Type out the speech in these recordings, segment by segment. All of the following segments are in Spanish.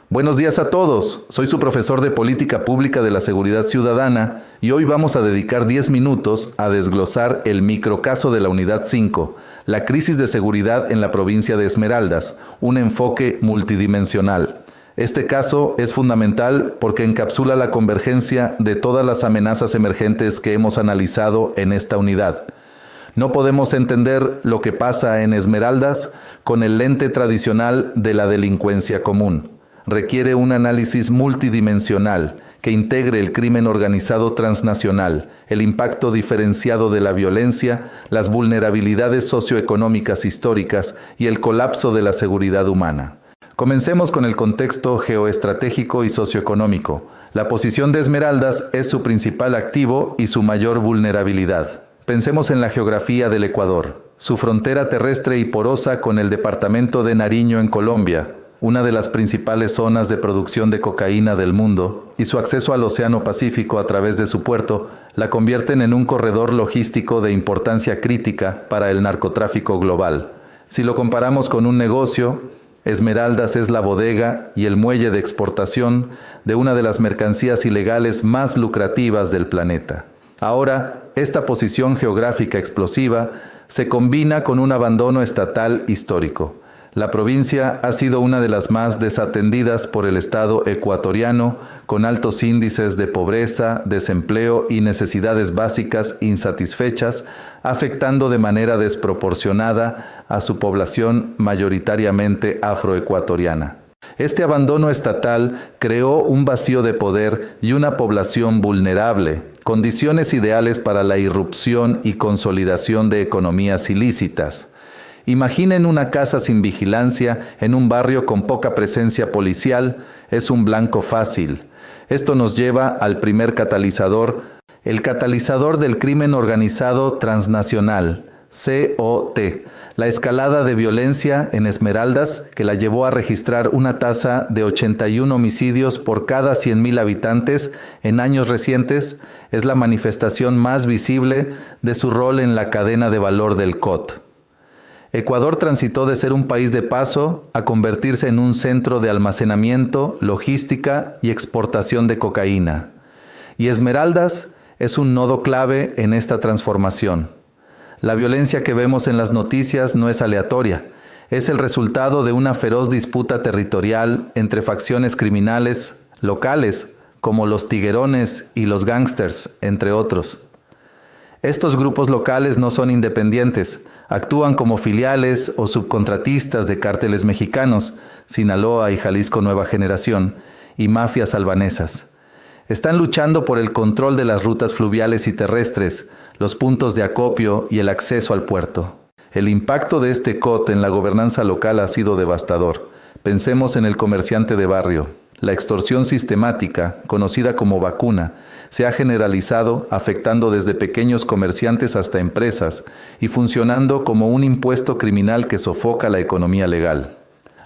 Buenos días a todos, soy su profesor de Política Pública de la Seguridad Ciudadana y hoy vamos a dedicar 10 minutos a desglosar el microcaso de la Unidad 5, la crisis de seguridad en la provincia de Esmeraldas, un enfoque multidimensional. Este caso es fundamental porque encapsula la convergencia de todas las amenazas emergentes que hemos analizado en esta unidad. No podemos entender lo que pasa en Esmeraldas con el lente tradicional de la delincuencia común. Requiere un análisis multidimensional que integre el crimen organizado transnacional, el impacto diferenciado de la violencia, las vulnerabilidades socioeconómicas históricas y el colapso de la seguridad humana. Comencemos con el contexto geoestratégico y socioeconómico. La posición de Esmeraldas es su principal activo y su mayor vulnerabilidad. Pensemos en la geografía del Ecuador, su frontera terrestre y porosa con el departamento de Nariño en Colombia, una de las principales zonas de producción de cocaína del mundo, y su acceso al Océano Pacífico a través de su puerto, la convierten en un corredor logístico de importancia crítica para el narcotráfico global. Si lo comparamos con un negocio, Esmeraldas es la bodega y el muelle de exportación de una de las mercancías ilegales más lucrativas del planeta. Ahora, esta posición geográfica explosiva se combina con un abandono estatal histórico. La provincia ha sido una de las más desatendidas por el Estado ecuatoriano, con altos índices de pobreza, desempleo y necesidades básicas insatisfechas, afectando de manera desproporcionada a su población mayoritariamente afroecuatoriana. Este abandono estatal creó un vacío de poder y una población vulnerable, condiciones ideales para la irrupción y consolidación de economías ilícitas. Imaginen una casa sin vigilancia en un barrio con poca presencia policial, es un blanco fácil. Esto nos lleva al primer catalizador, el catalizador del crimen organizado transnacional, COT, la escalada de violencia en Esmeraldas que la llevó a registrar una tasa de 81 homicidios por cada 100.000 habitantes en años recientes, es la manifestación más visible de su rol en la cadena de valor del COT. Ecuador transitó de ser un país de paso a convertirse en un centro de almacenamiento, logística y exportación de cocaína. Y Esmeraldas es un nodo clave en esta transformación. La violencia que vemos en las noticias no es aleatoria, es el resultado de una feroz disputa territorial entre facciones criminales locales, como los tiguerones y los gángsters, entre otros. Estos grupos locales no son independientes, actúan como filiales o subcontratistas de cárteles mexicanos, Sinaloa y Jalisco Nueva Generación, y mafias albanesas. Están luchando por el control de las rutas fluviales y terrestres, los puntos de acopio y el acceso al puerto. El impacto de este COT en la gobernanza local ha sido devastador. Pensemos en el comerciante de barrio. La extorsión sistemática, conocida como vacuna, se ha generalizado afectando desde pequeños comerciantes hasta empresas y funcionando como un impuesto criminal que sofoca la economía legal.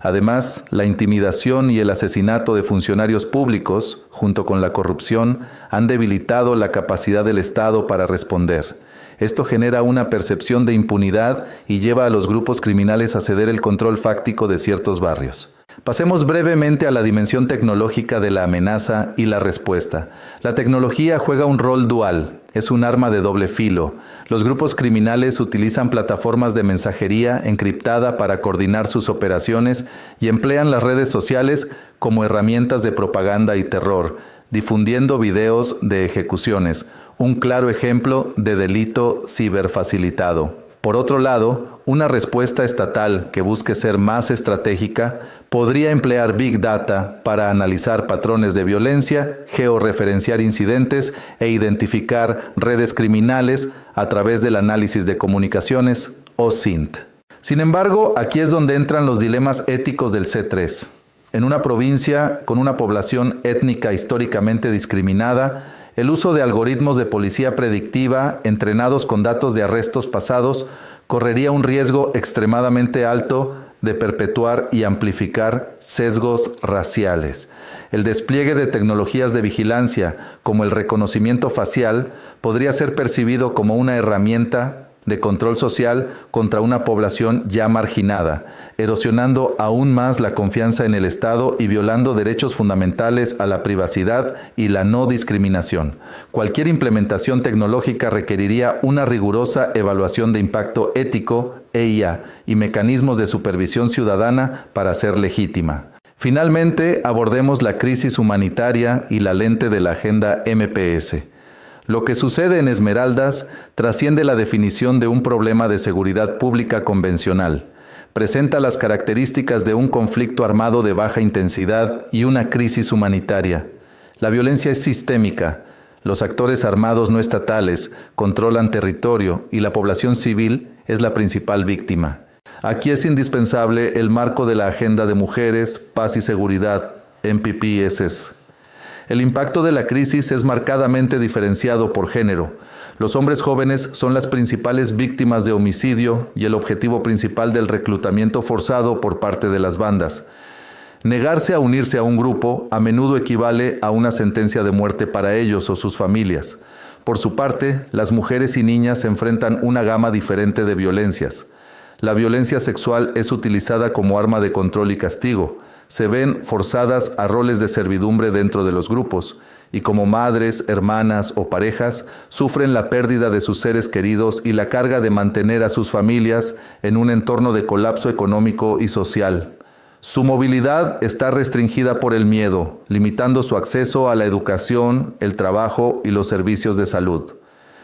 Además, la intimidación y el asesinato de funcionarios públicos, junto con la corrupción, han debilitado la capacidad del Estado para responder. Esto genera una percepción de impunidad y lleva a los grupos criminales a ceder el control fáctico de ciertos barrios. Pasemos brevemente a la dimensión tecnológica de la amenaza y la respuesta. La tecnología juega un rol dual, es un arma de doble filo. Los grupos criminales utilizan plataformas de mensajería encriptada para coordinar sus operaciones y emplean las redes sociales como herramientas de propaganda y terror, difundiendo videos de ejecuciones, un claro ejemplo de delito ciberfacilitado. Por otro lado, una respuesta estatal que busque ser más estratégica podría emplear Big Data para analizar patrones de violencia, georreferenciar incidentes e identificar redes criminales a través del análisis de comunicaciones o SINT. Sin embargo, aquí es donde entran los dilemas éticos del C3. En una provincia con una población étnica históricamente discriminada, el uso de algoritmos de policía predictiva entrenados con datos de arrestos pasados correría un riesgo extremadamente alto de perpetuar y amplificar sesgos raciales. El despliegue de tecnologías de vigilancia, como el reconocimiento facial, podría ser percibido como una herramienta de control social contra una población ya marginada, erosionando aún más la confianza en el Estado y violando derechos fundamentales a la privacidad y la no discriminación. Cualquier implementación tecnológica requeriría una rigurosa evaluación de impacto ético, EIA, y mecanismos de supervisión ciudadana para ser legítima. Finalmente, abordemos la crisis humanitaria y la lente de la agenda MPS. Lo que sucede en Esmeraldas trasciende la definición de un problema de seguridad pública convencional. Presenta las características de un conflicto armado de baja intensidad y una crisis humanitaria. La violencia es sistémica. Los actores armados no estatales controlan territorio y la población civil es la principal víctima. Aquí es indispensable el marco de la Agenda de Mujeres, Paz y Seguridad, MPPS. El impacto de la crisis es marcadamente diferenciado por género. Los hombres jóvenes son las principales víctimas de homicidio y el objetivo principal del reclutamiento forzado por parte de las bandas. Negarse a unirse a un grupo a menudo equivale a una sentencia de muerte para ellos o sus familias. Por su parte, las mujeres y niñas enfrentan una gama diferente de violencias. La violencia sexual es utilizada como arma de control y castigo. Se ven forzadas a roles de servidumbre dentro de los grupos, y como madres, hermanas o parejas, sufren la pérdida de sus seres queridos y la carga de mantener a sus familias en un entorno de colapso económico y social. Su movilidad está restringida por el miedo, limitando su acceso a la educación, el trabajo y los servicios de salud.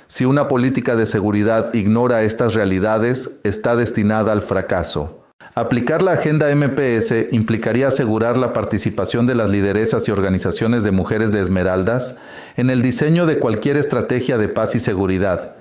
Si una política de seguridad ignora estas realidades, está destinada al fracaso. Aplicar la agenda MPS implicaría asegurar la participación de las lideresas y organizaciones de mujeres de Esmeraldas en el diseño de cualquier estrategia de paz y seguridad.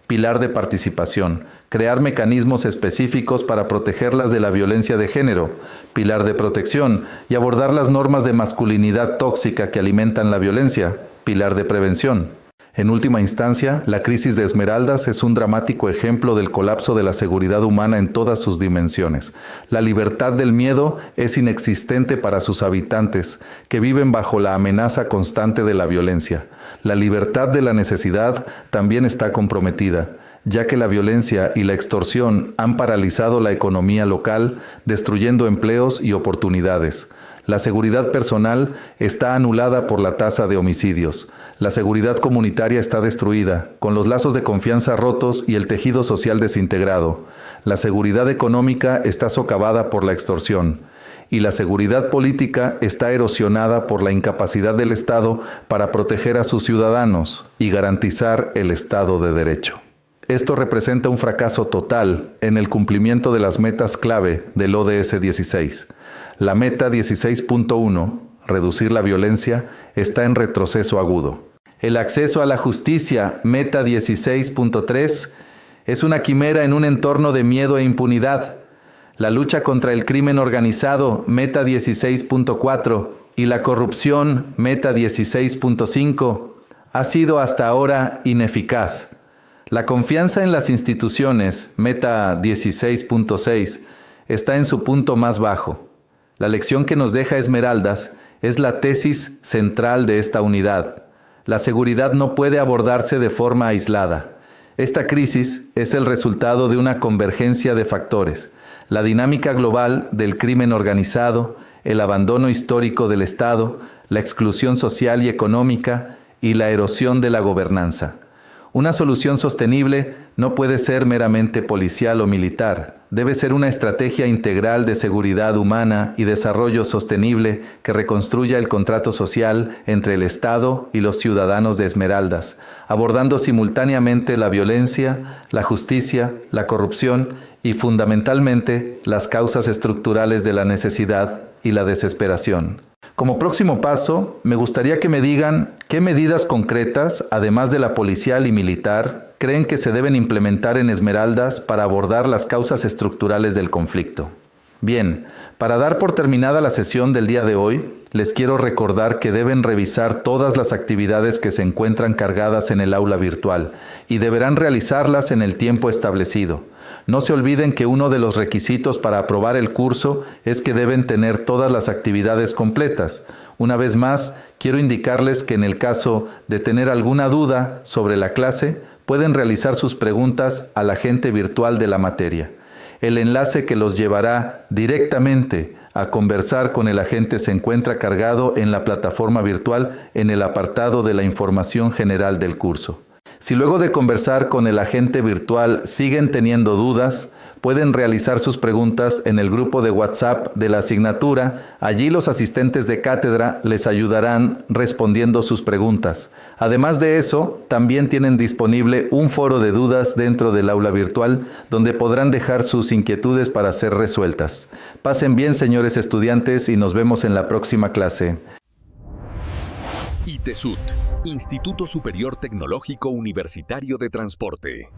Pilar de participación, crear mecanismos específicos para protegerlas de la violencia de género. Pilar de protección, y abordar las normas de masculinidad tóxica que alimentan la violencia. Pilar de prevención. En última instancia, la crisis de Esmeraldas es un dramático ejemplo del colapso de la seguridad humana en todas sus dimensiones. La libertad del miedo es inexistente para sus habitantes, que viven bajo la amenaza constante de la violencia. La libertad de la necesidad también está comprometida, ya que la violencia y la extorsión han paralizado la economía local, destruyendo empleos y oportunidades. La seguridad personal está anulada por la tasa de homicidios. La seguridad comunitaria está destruida, con los lazos de confianza rotos y el tejido social desintegrado. La seguridad económica está socavada por la extorsión. Y la seguridad política está erosionada por la incapacidad del Estado para proteger a sus ciudadanos y garantizar el Estado de Derecho. Esto representa un fracaso total en el cumplimiento de las metas clave del ODS 16. La meta 16.1, reducir la violencia, está en retroceso agudo. El acceso a la justicia, meta 16.3, es una quimera en un entorno de miedo e impunidad. La lucha contra el crimen organizado, meta 16.4, y la corrupción, meta 16.5, ha sido hasta ahora ineficaz. La confianza en las instituciones, meta 16.6, está en su punto más bajo. La lección que nos deja Esmeraldas es la tesis central de esta unidad. La seguridad no puede abordarse de forma aislada. Esta crisis es el resultado de una convergencia de factores: la dinámica global del crimen organizado, el abandono histórico del Estado, la exclusión social y económica y la erosión de la gobernanza. Una solución sostenible no puede ser meramente policial o militar. Debe ser una estrategia integral de seguridad humana y desarrollo sostenible que reconstruya el contrato social entre el Estado y los ciudadanos de Esmeraldas, abordando simultáneamente la violencia, la justicia, la corrupción y fundamentalmente las causas estructurales de la necesidad y la desesperación. Como próximo paso, me gustaría que me digan qué medidas concretas, además de la policial y militar, creen que se deben implementar en Esmeraldas para abordar las causas estructurales del conflicto. Bien, para dar por terminada la sesión del día de hoy, les quiero recordar que deben revisar todas las actividades que se encuentran cargadas en el aula virtual y deberán realizarlas en el tiempo establecido. No se olviden que uno de los requisitos para aprobar el curso es que deben tener todas las actividades completas. Una vez más, quiero indicarles que en el caso de tener alguna duda sobre la clase, pueden realizar sus preguntas al agente virtual de la materia. El enlace que los llevará directamente a conversar con el agente se encuentra cargado en la plataforma virtual en el apartado de la información general del curso. Si luego de conversar con el agente virtual siguen teniendo dudas, pueden realizar sus preguntas en el grupo de WhatsApp de la asignatura. Allí los asistentes de cátedra les ayudarán respondiendo sus preguntas. Además de eso, también tienen disponible un foro de dudas dentro del aula virtual, donde podrán dejar sus inquietudes para ser resueltas. Pasen bien, señores estudiantes, y nos vemos en la próxima clase. ITESUT, Instituto Superior Tecnológico Universitario de Transporte.